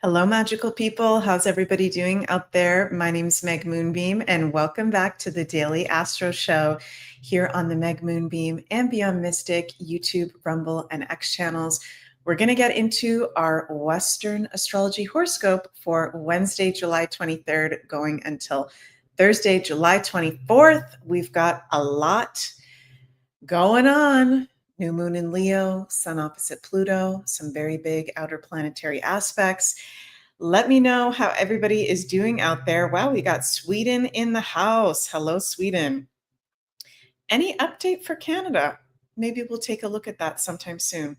Hello, magical people. How's everybody doing out there? My name is Meg Moonbeam, and welcome back to the Daily Astro Show here on the Meg Moonbeam and Beyond Mystic YouTube, Rumble, and X channels. We're going to get into our Western astrology horoscope for Wednesday, July 23rd, going until Thursday, July 24th. We've got a lot going on. New moon in Leo, sun opposite Pluto, some very big outer planetary aspects. Let me know how everybody is doing out there. Wow, we got Sweden in the house. Hello, Sweden. Any update for Canada? Maybe we'll take a look at that sometime soon.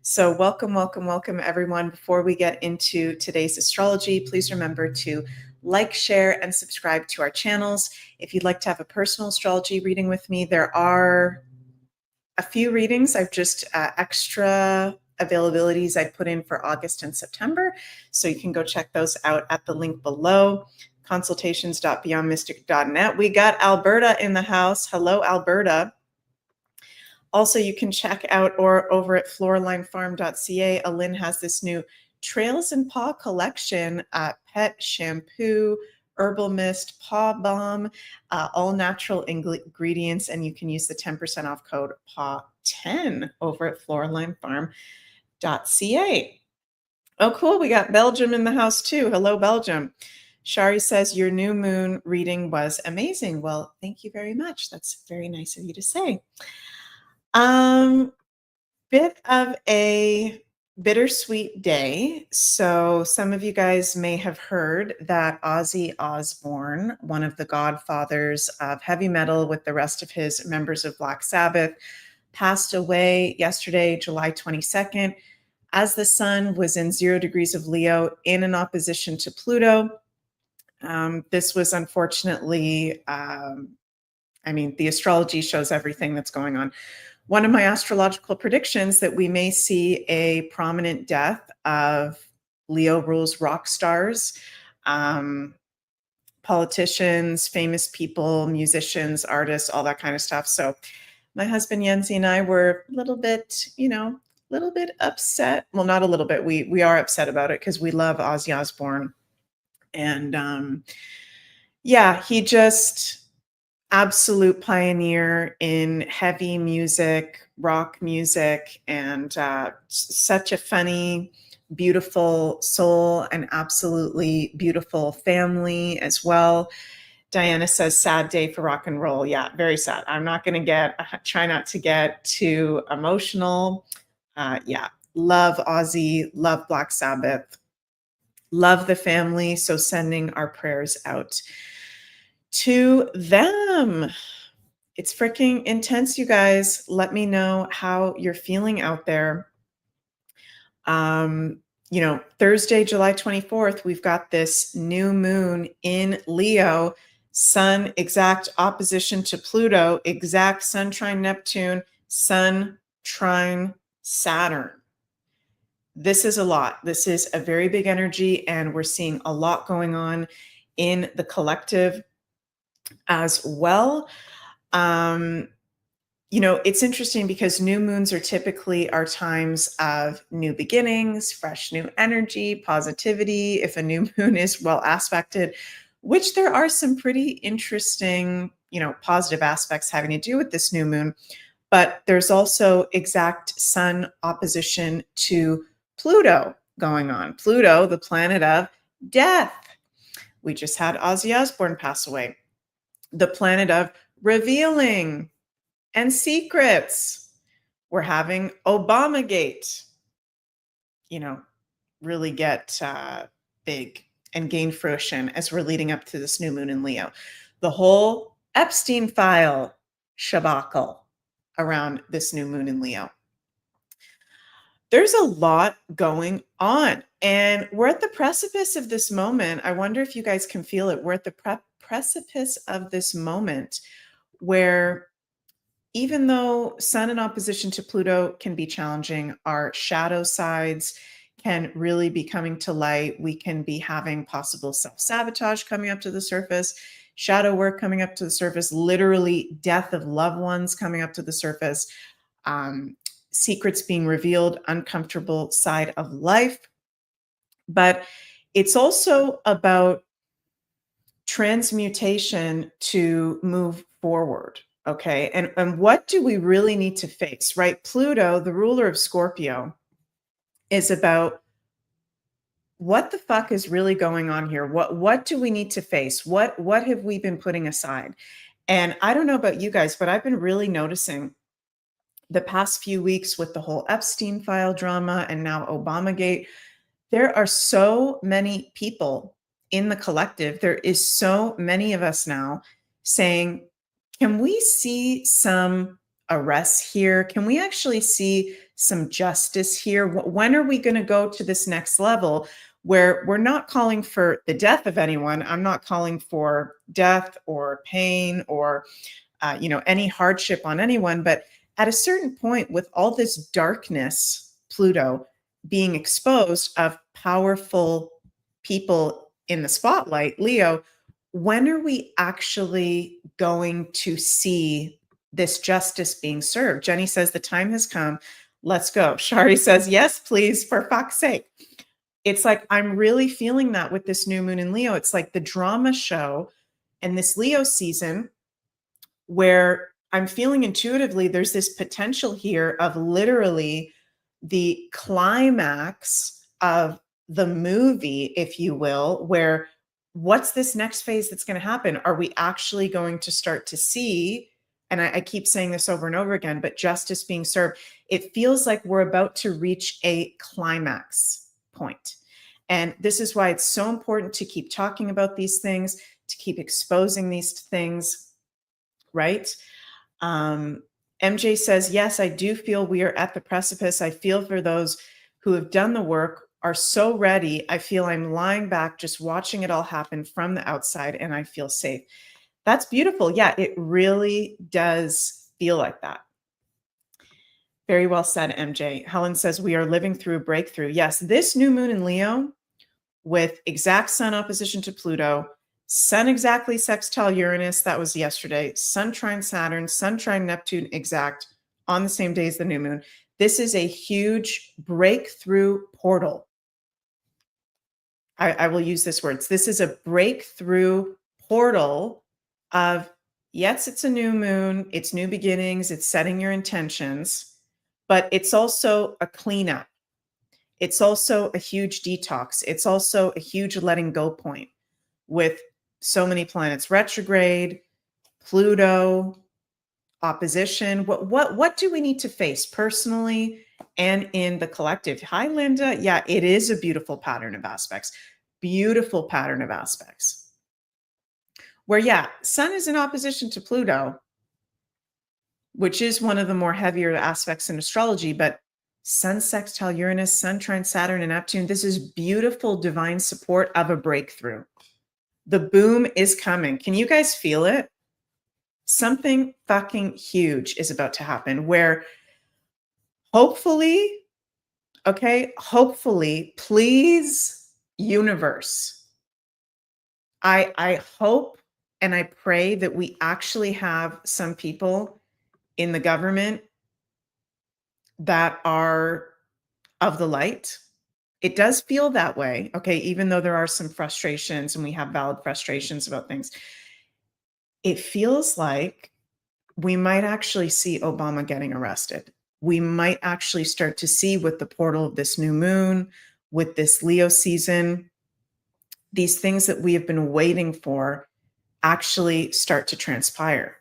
So welcome, everyone. Before we get into today's astrology, please remember to like, share, and subscribe to our channels. If you'd like to have a personal astrology reading with me, there are a few readings. I've just extra availabilities I put in for August and September. So you can go check those out at the link below, consultations.beyondmystic.net. We got Alberta in the house. Hello, Alberta. Also, you can check out or over at floralinefarm.ca. Alin has this new Trails and Paw collection, pet shampoo, herbal mist, paw balm, all natural ingredients, and you can use the 10% off code PAW10 over at floralinefarm.ca. Oh, cool. We got Belgium in the house too. Hello, Belgium. Shari says your new moon reading was amazing. Well, thank you very much. That's very nice of you to say. Bit of a bittersweet day. So some of you guys may have heard that Ozzy Osbourne, one of the godfathers of heavy metal with the rest of his members of Black Sabbath, passed away yesterday, July 22nd, as the sun was in 0 degrees of Leo in an opposition to Pluto. This was unfortunately, the astrology shows everything that's going on. One of my astrological predictions that we may see a prominent death of Leo rules rock stars, politicians, famous people, musicians, artists, all that kind of stuff. So my husband Yenzi and I were a little bit upset. Well, not a little bit. We are upset about it because we love Ozzy Osbourne. And he just absolute pioneer in heavy music, rock music, and such a funny, beautiful soul, and absolutely beautiful family as well. Diana says, sad day for rock and roll. Yeah, very sad. I'm not going to try not to get too emotional. Love Ozzy, love Black Sabbath, love the family. So sending our prayers out to them. It's freaking intense, you guys. Let me know how you're feeling out there. Thursday, July 24th, we've got this new moon in Leo, sun exact opposition to Pluto, exact sun trine Neptune, sun trine Saturn. This is a lot. This is a very big energy, and we're seeing a lot going on in the collective as well. It's interesting because new moons are typically our times of new beginnings, fresh new energy, positivity. If a new moon is well aspected, which there are some pretty interesting, positive aspects having to do with this new moon, but there's also exact sun opposition to Pluto going on. Pluto, the planet of death. We just had Ozzy Osbourne pass away. The planet of revealing and secrets. We're having Obamagate, really get big and gain fruition as we're leading up to this new moon in Leo. The whole Epstein file shabacle around this new moon in Leo. There's a lot going on, and we're at the precipice of this moment. I wonder if you guys can feel it. We're at the precipice of this moment where, even though sun in opposition to Pluto can be challenging, our shadow sides can really be coming to light. We can be having possible self-sabotage coming up to the surface, shadow work coming up to the surface, literally death of loved ones coming up to the surface, secrets being revealed, uncomfortable side of life. But it's also about transmutation to move forward. Okay. And what do we really need to face, right? Pluto, the ruler of Scorpio, is about what the fuck is really going on here? What do we need to face? What have we been putting aside? And I don't know about you guys, but I've been really noticing the past few weeks with the whole Epstein file drama and now Obamagate. There are so many people in the collective. There is so many of us now saying, can we see some arrests here? Can we actually see some justice here? When are we going to go to this next level where we're not calling for the death of anyone? I'm not calling for death or pain or any hardship on anyone. But at a certain point, with all this darkness, Pluto being exposed of powerful people in the spotlight, Leo, when are we actually going to see this justice being served? Jenny says the time has come. Let's go. Shari says, yes, please, for fuck's sake. It's like, I'm really feeling that with this new moon in Leo. It's like the drama show and this Leo season where I'm feeling intuitively there's this potential here of literally the climax of the movie, if you will, where what's this next phase that's going to happen? Are we actually going to start to see, and I keep saying this over and over again, but justice being served? It feels like we're about to reach a climax point. And this is why it's so important to keep talking about these things, to keep exposing these things, right? MJ says, yes, I do feel we are at the precipice. I feel for those who have done the work, are so ready. I feel I'm lying back, just watching it all happen from the outside, and I feel safe. That's beautiful. Yeah, it really does feel like that. Very well said, MJ. Helen says, we are living through a breakthrough. Yes, this new moon in Leo with exact sun opposition to Pluto, Sun exactly sextile Uranus, that was yesterday, Sun trine Saturn, Sun trine Neptune exact on the same day as the new moon. This is a huge breakthrough portal. I will use this word. This is a breakthrough portal of, yes, it's a new moon, it's new beginnings, it's setting your intentions, but it's also a cleanup. It's also a huge detox. It's also a huge letting go point with so many planets retrograde, Pluto, opposition. What do we need to face personally and in the collective? Hi, Linda. Yeah, it is a beautiful pattern of aspects. Beautiful pattern of aspects. Where, yeah, Sun is in opposition to Pluto, which is one of the more heavier aspects in astrology, but Sun sextile Uranus, Sun trine Saturn and Neptune, this is beautiful divine support of a breakthrough. The boom is coming. Can you guys feel it? Something fucking huge is about to happen where hopefully, please, universe, I hope and I pray that we actually have some people in the government that are of the light. It does feel that way, okay, even though there are some frustrations and we have valid frustrations about things. It feels like we might actually see Obama getting arrested. We might actually start to see with the portal of this new moon, with this Leo season, these things that we have been waiting for actually start to transpire,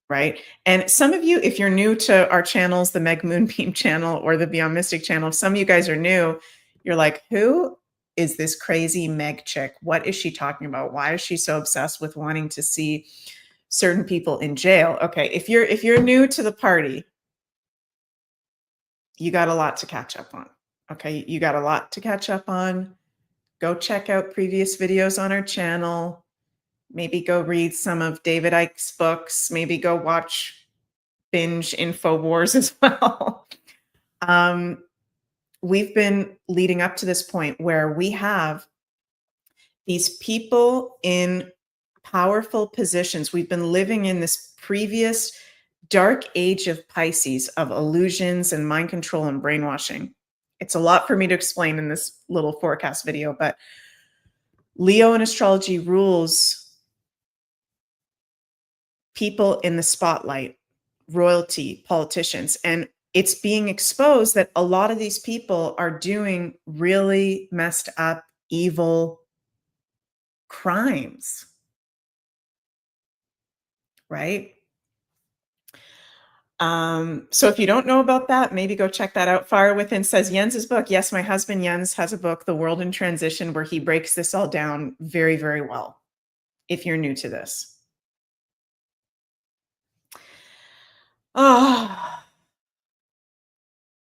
right? And some of you, if you're new to our channels, the Meg Moonbeam channel or the Beyond Mystic channel, if some of you guys are new, you're like, who is this crazy Meg chick? What is she talking about? Why is she so obsessed with wanting to see certain people in jail? Okay, if you're new to the party, you got a lot to catch up on. Okay, you got a lot to catch up on. Go check out previous videos on our channel. Maybe go read some of David Icke's books. Maybe go watch binge InfoWars as well. We've been leading up to this point where we have these people in powerful positions. We've been living in this previous dark age of Pisces, of illusions and mind control and brainwashing. It's a lot for me to explain in this little forecast video, but Leo in astrology rules people in the spotlight, royalty, politicians, and it's being exposed that a lot of these people are doing really messed up, evil crimes, right? So if you don't know about that, maybe go check that out. Fire Within says Jens's book. Yes, my husband Jens has a book, The World in Transition, where he breaks this all down very, very well, if you're new to this. Oh,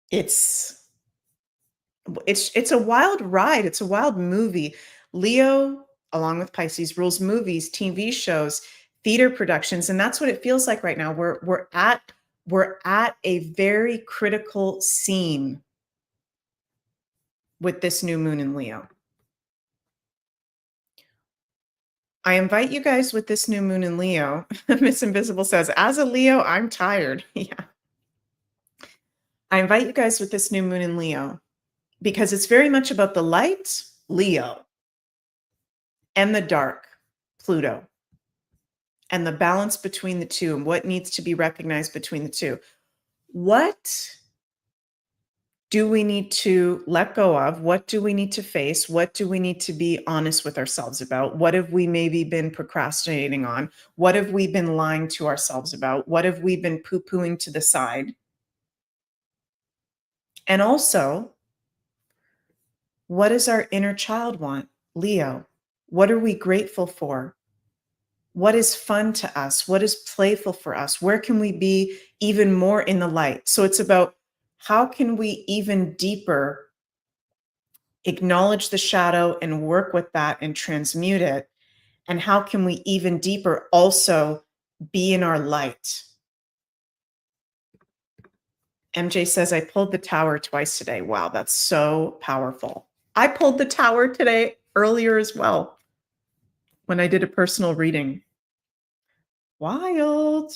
it's a wild ride. It's a wild movie. Leo, along with Pisces, rules movies, TV shows, theater productions, and that's what it feels like right now. We're at a very critical scene with this new moon in Leo. I invite you guys with this new moon in Leo. Miss Invisible says, as a Leo, I'm tired. Yeah. I invite you guys with this new moon in Leo because it's very much about the light, Leo, and the dark, Pluto, and the balance between the two and what needs to be recognized between the two. What do we need to let go of? What do we need to face? What do we need to be honest with ourselves about? What have we maybe been procrastinating on? What have we been lying to ourselves about? What have we been poo-pooing to the side? And also, what does our inner child want? Leo, what are we grateful for? What is fun to us? What is playful for us? Where can we be even more in the light? So it's about how can we even deeper acknowledge the shadow and work with that and transmute it? And how can we even deeper also be in our light? MJ says, I pulled the tower twice today. Wow, that's so powerful. I pulled the tower today earlier as well when I did a personal reading. Wild.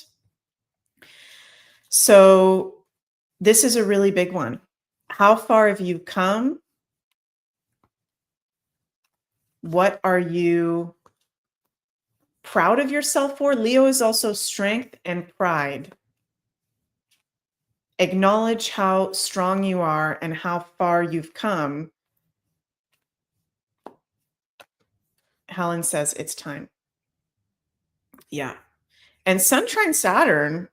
So this is a really big one. How far have you come? What are you proud of yourself for? Leo is also strength and pride. Acknowledge how strong you are and how far you've come. Helen says it's time. Yeah. And Sun trine Saturn,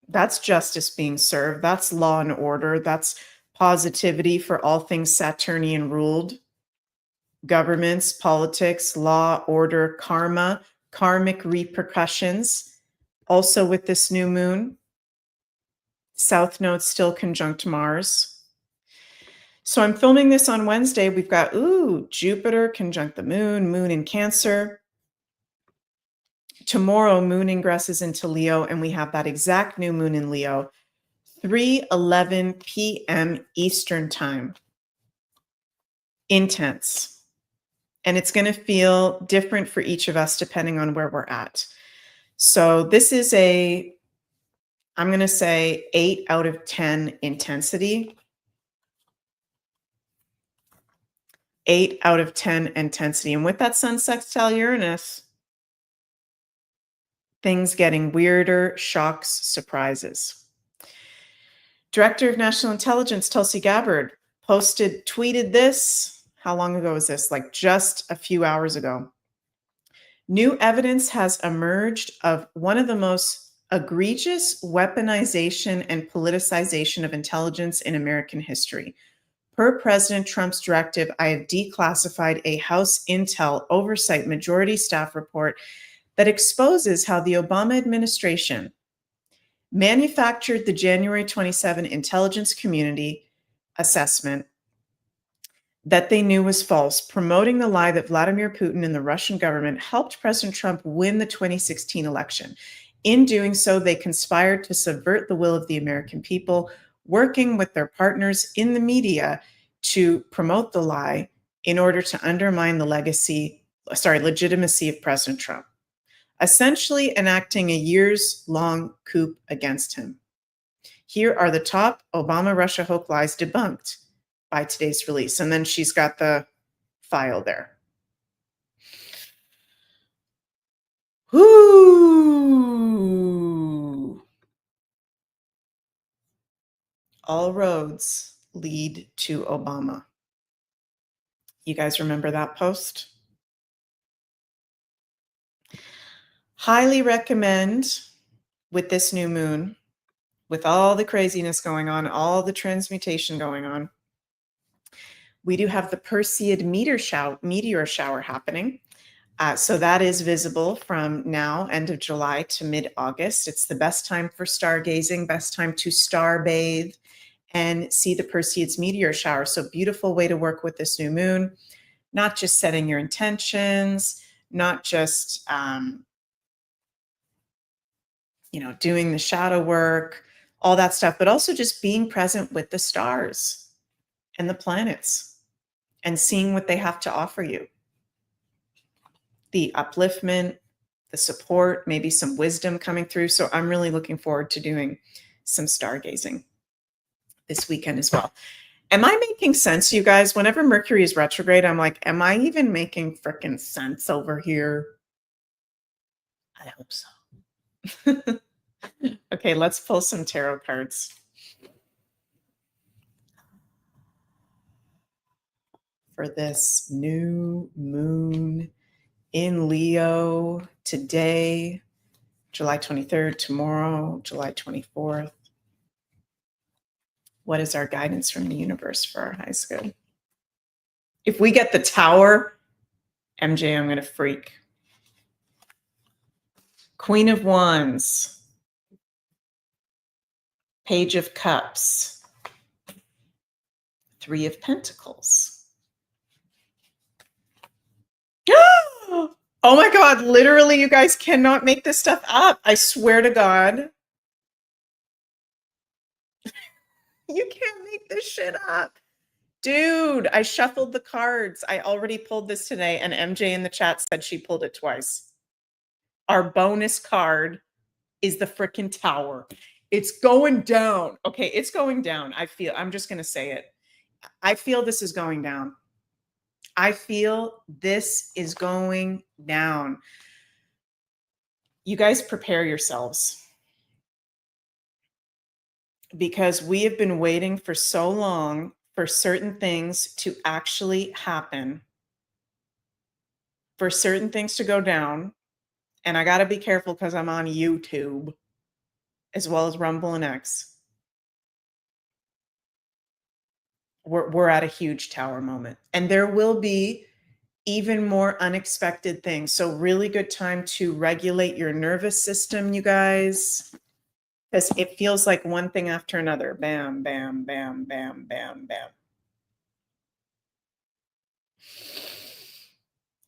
that's justice being served. That's law and order. That's positivity for all things Saturnian ruled. Governments, politics, law, order, karma, karmic repercussions. Also with this new moon, South Node still conjunct Mars. So I'm filming this on Wednesday. We've got, Jupiter conjunct the moon, moon in Cancer. Tomorrow, moon ingresses into Leo, and we have that exact new moon in Leo, 3:11 p.m. Eastern time. Intense. And it's going to feel different for each of us depending on where we're at. So this is I'm going to say 8 out of 10 intensity. 8 out of 10 intensity. And with that Sun sextile Uranus, things getting weirder, shocks, surprises. Director of National Intelligence, Tulsi Gabbard, tweeted this. How long ago was this? Like just a few hours ago. New evidence has emerged of one of the most egregious weaponization and politicization of intelligence in American history. Per President Trump's directive, I have declassified a House Intel Oversight Majority Staff report that exposes how the Obama administration manufactured the January 27 intelligence community assessment that they knew was false, promoting the lie that Vladimir Putin and the Russian government helped President Trump win the 2016 election. In doing so, they conspired to subvert the will of the American people, working with their partners in the media to promote the lie in order to undermine the legitimacy of President Trump, essentially enacting a years-long coup against him. Here are the top Obama-Russia hoax lies debunked by today's release. And then she's got the file there. Whoo! All roads lead to Obama. You guys remember that post? Highly recommend with this new moon, with all the craziness going on, all the transmutation going on, we do have the Perseid meteor shower happening. So that is visible from now, end of July to mid-August. It's the best time for stargazing, best time to star bathe and see the Perseid's meteor shower. So beautiful way to work with this new moon, not just setting your intentions, not just, doing the shadow work, all that stuff, but also just being present with the stars and the planets and seeing what they have to offer you. The upliftment, the support, maybe some wisdom coming through. So I'm really looking forward to doing some stargazing this weekend as well. Am I making sense, you guys? Whenever Mercury is retrograde, I'm like, am I even making freaking sense over here? I hope so. Okay, let's pull some tarot cards. For this new moon in Leo today, July 23rd, tomorrow, July 24th. What is our guidance from the universe for our highest good? If we get the Tower, MJ, I'm going to freak. Queen of Wands. Page of Cups. Three of Pentacles. Oh my God, literally, you guys cannot make this stuff up. I swear to God. You can't make this shit up. Dude, I shuffled the cards. I already pulled this today, and MJ in the chat said she pulled it twice. Our bonus card is the freaking Tower. It's going down. Okay, it's going down. I'm just going to say it. I feel this is going down. I feel this is going down. You guys prepare yourselves, because we have been waiting for so long for certain things to actually happen, for certain things to go down. And I got to be careful because I'm on YouTube as well as Rumble and X. We're at a huge Tower moment, and there will be even more unexpected things. So really good time to regulate your nervous system, you guys, because it feels like one thing after another. Bam, bam, bam, bam, bam, bam.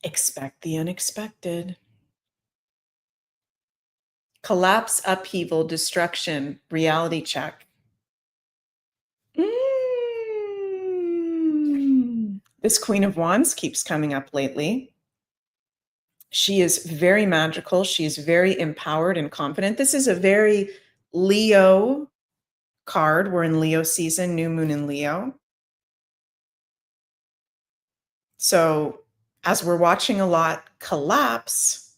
Expect the unexpected. Collapse, upheaval, destruction, reality check. This Queen of Wands keeps coming up lately. She is very magical. She is very empowered and confident. This is a very Leo card. We're in Leo season, new moon in Leo. So as we're watching a lot collapse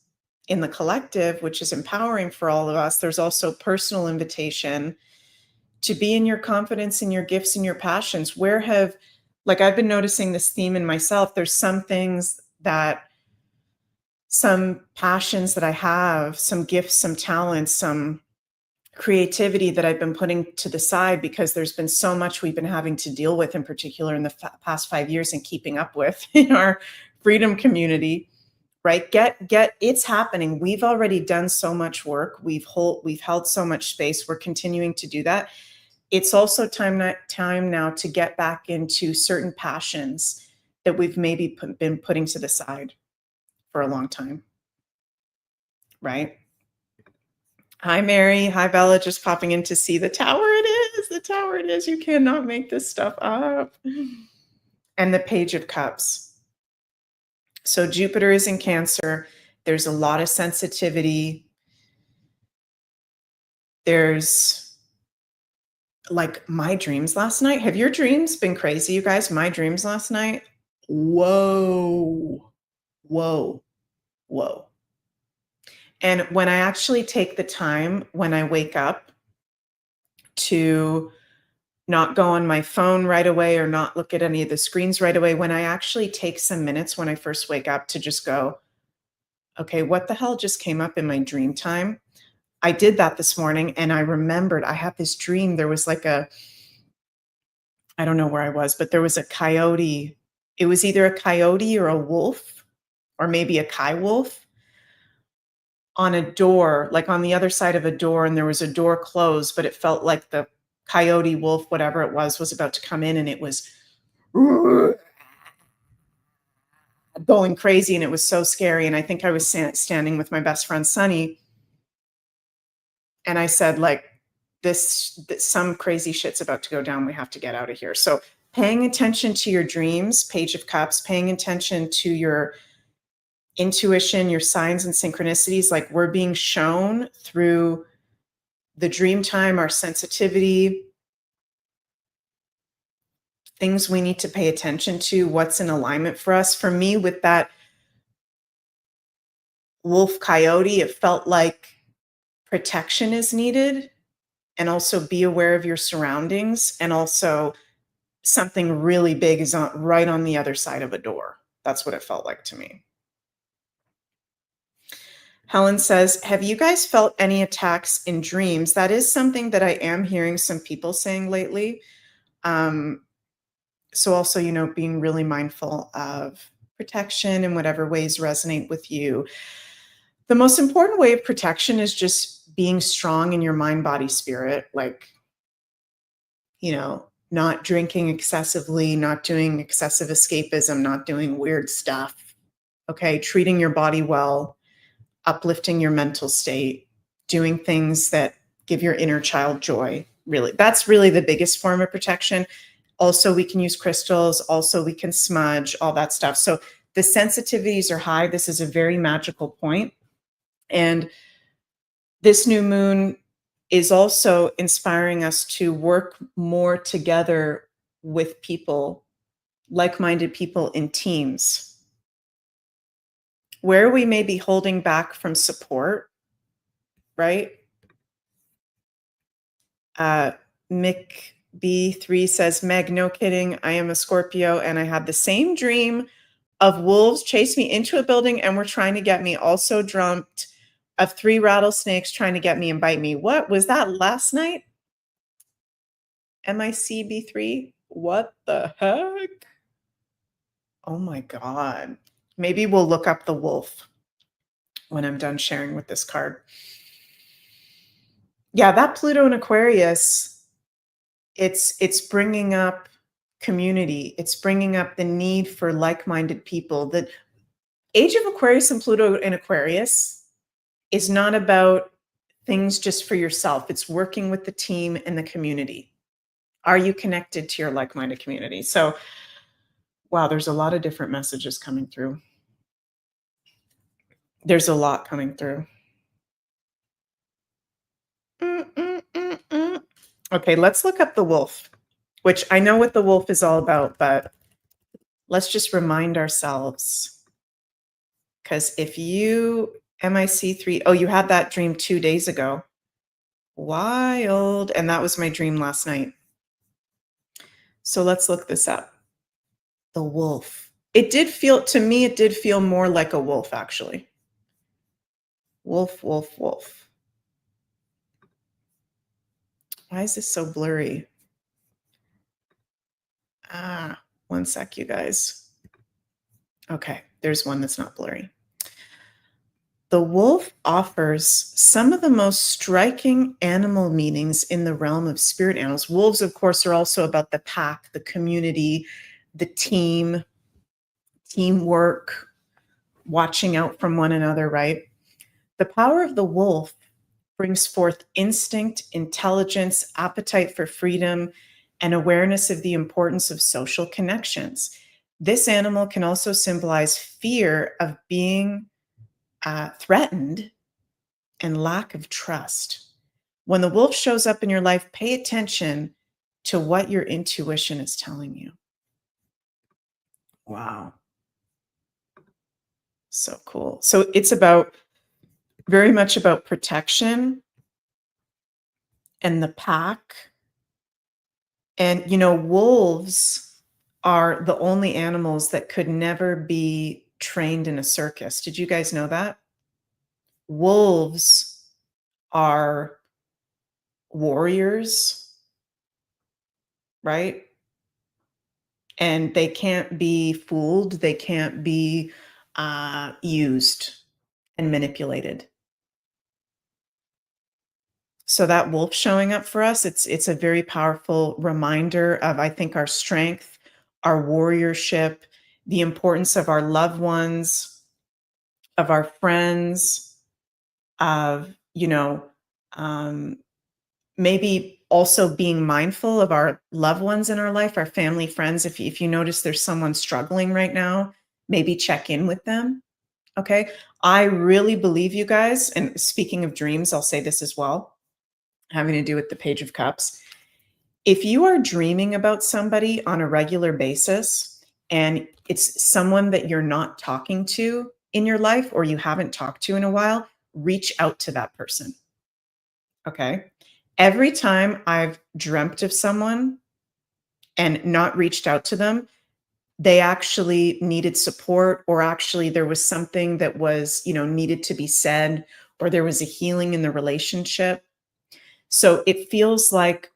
in the collective, which is empowering for all of us, there's also personal invitation to be in your confidence and your gifts and your passions. I've been noticing this theme in myself. There's some passions that I have, some gifts, some talents, some creativity that I've been putting to the side because there's been so much we've been having to deal with, in particular in the past 5 years, and keeping up with in our freedom community, right? It's happening. We've already done so much work. We've held so much space. We're continuing to do that. It's also time now to get back into certain passions that we've maybe been putting to the side for a long time, right? Hi, Mary. Hi, Bella. Just popping in to see the Tower. It is. The Tower it is. You cannot make this stuff up. And the Page of Cups. So Jupiter is in Cancer. There's a lot of sensitivity. There's like my dreams last night. Have your dreams been crazy, you guys? My dreams last night. Whoa, whoa, whoa. And when I actually take the time when I wake up to not go on my phone right away or not look at any of the screens right away, when I actually take some minutes when I first wake up to just go, okay, what the hell just came up in my dream time? I did that this morning and I remembered I had this dream. There was like I don't know where I was, but there was a coyote. It was either a coyote or a wolf, or maybe a coy wolf on a door, like on the other side of a door. And there was a door closed, but it felt like the coyote, wolf, whatever it was about to come in. And it was going crazy. And it was so scary. And I think I was standing with my best friend, Sunny. And I said, like, some crazy shit's about to go down. We have to get out of here. So paying attention to your dreams, Page of Cups, paying attention to your intuition, your signs and synchronicities, like we're being shown through the dream time, our sensitivity, things we need to pay attention to, what's in alignment for us. For me, with that wolf coyote, it felt like protection is needed, and also be aware of your surroundings, and also something really big is right on the other side of a door. That's what it felt like to me. Helen says, have you guys felt any attacks in dreams? That is something that I am hearing some people saying lately. So also, being really mindful of protection in whatever ways resonate with you. The most important way of protection is just being strong in your mind, body, spirit, like, not drinking excessively, not doing excessive escapism, not doing weird stuff. Okay. Treating your body well, uplifting your mental state, doing things that give your inner child joy. Really, that's really the biggest form of protection. Also, we can use crystals. Also, we can smudge, all that stuff. So the sensitivities are high. This is a very magical point. And this new moon is also inspiring us to work more together with people, like-minded people in teams. Where we may be holding back from support, right? Mick B3 says, Meg, no kidding. I am a Scorpio and I had the same dream of wolves chase me into a building and were trying to get me. Also dreamt of 3 rattlesnakes trying to get me and bite me. What was that last night? MICB3? What the heck? Oh my God. Maybe we'll look up the wolf when I'm done sharing with this card. Yeah, that Pluto in Aquarius, it's bringing up community. It's bringing up the need for like-minded people. The Age of Aquarius and Pluto in Aquarius is not about things just for yourself. It's working with the team and the community. Are you connected to your like-minded community? So, wow, there's a lot of different messages coming through. There's a lot coming through. Okay, let's look up the wolf, which I know what the wolf is all about, but let's just remind ourselves. Because if you, MIC3, oh, you had that dream 2 days ago. Wild. And that was my dream last night. So let's look this up. The wolf. To me, it did feel more like a wolf, actually. Wolf, wolf, wolf. Why is this so blurry? One sec, you guys. Okay, there's one that's not blurry. The wolf offers some of the most striking animal meanings in the realm of spirit animals. Wolves, of course, are also about the pack, the community, the teamwork, watching out from one another, right? The power of the wolf brings forth instinct, intelligence, appetite for freedom, and awareness of the importance of social connections. This animal can also symbolize fear of being threatened and lack of trust. When the wolf shows up in your life, pay attention to what your intuition is telling you. Wow. So cool. So it's very much about protection and the pack. And, wolves are the only animals that could never be trained in a circus. Did you guys know that? Wolves are warriors, right? And they can't be fooled. They can't be used and manipulated. So that wolf showing up for us, it's a very powerful reminder of, I think, our strength, our warriorship, the importance of our loved ones, of our friends, of, um, maybe also being mindful of our loved ones in our life, our family, friends. If you notice there's someone struggling right now, maybe check in with them. Okay. I really believe, you guys, and speaking of dreams, I'll say this as well, having to do with the Page of Cups. If you are dreaming about somebody on a regular basis and it's someone that you're not talking to in your life or you haven't talked to in a while, reach out to that person. Okay. Every time I've dreamt of someone and not reached out to them, they actually needed support, or actually there was something that was, needed to be said, or there was a healing in the relationship. So it feels like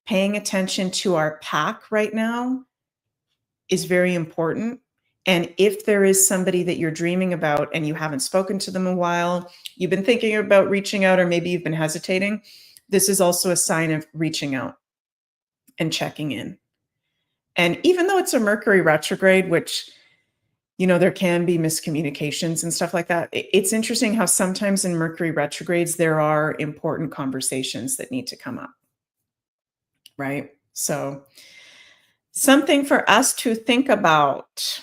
paying attention to our pack right now is very important. And if there is somebody that you're dreaming about and you haven't spoken to them in a while, you've been thinking about reaching out, or maybe you've been hesitating, this is also a sign of reaching out and checking in. And even though it's a Mercury retrograde, which, there can be miscommunications and stuff like that, it's interesting how sometimes in Mercury retrogrades, there are important conversations that need to come up, right? So something for us to think about.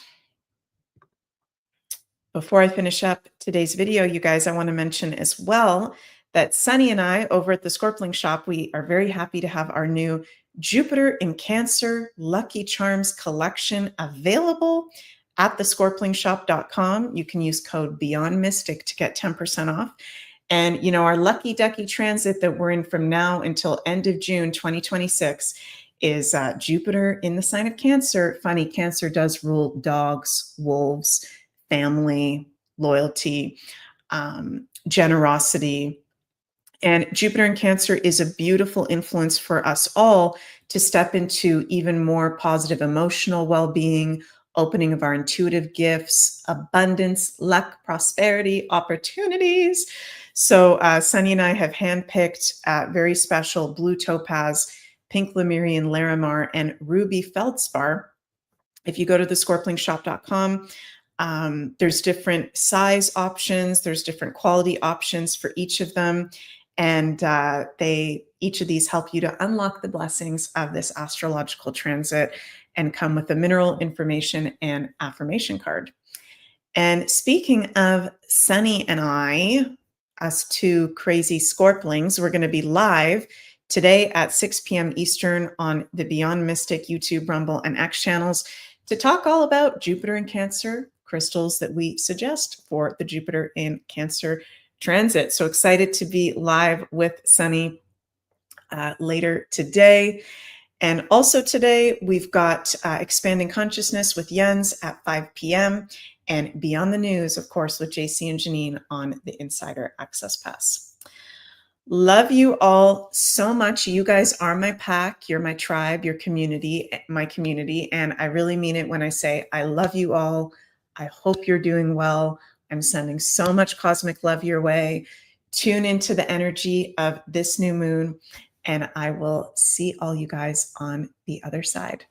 Before I finish up today's video, you guys, I want to mention as well that Sunny and I over at the Scorplane Shop, we are very happy to have our new Jupiter in Cancer Lucky Charms collection available at thescorplaneshop.com. You can use code Beyond Mystic to get 10% off. And, our lucky ducky transit that we're in from now until end of June 2026 is Jupiter in the sign of Cancer. Funny, Cancer does rule dogs, wolves, family, loyalty, generosity. And Jupiter in Cancer is a beautiful influence for us all to step into even more positive emotional well-being, opening of our intuitive gifts, abundance, luck, prosperity, opportunities. So Sunny and I have handpicked very special blue topaz, pink Lemurian Larimar, and ruby feldspar. If you go to thescorplaneshop.com, there's different size options. There's different quality options for each of them. And each of these help you to unlock the blessings of this astrological transit and come with a mineral information and affirmation card. And speaking of Sunny and I, us two crazy Scorplings, we're going to be live today at 6 p.m. Eastern on the Beyond Mystic YouTube, Rumble, and X channels to talk all about Jupiter in Cancer crystals that we suggest for the Jupiter in Cancer transit. So excited to be live with Sunny later today. And also today, we've got Expanding Consciousness with Jens at 5 p.m. and Beyond the News, of course, with JC and Janine on the Insider Access Pass. Love you all so much. You guys are my pack. You're my tribe, your community, my community. And I really mean it when I say I love you all. I hope you're doing well. I'm sending so much cosmic love your way. Tune into the energy of this new moon, and I will see all you guys on the other side.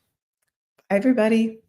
Bye, everybody.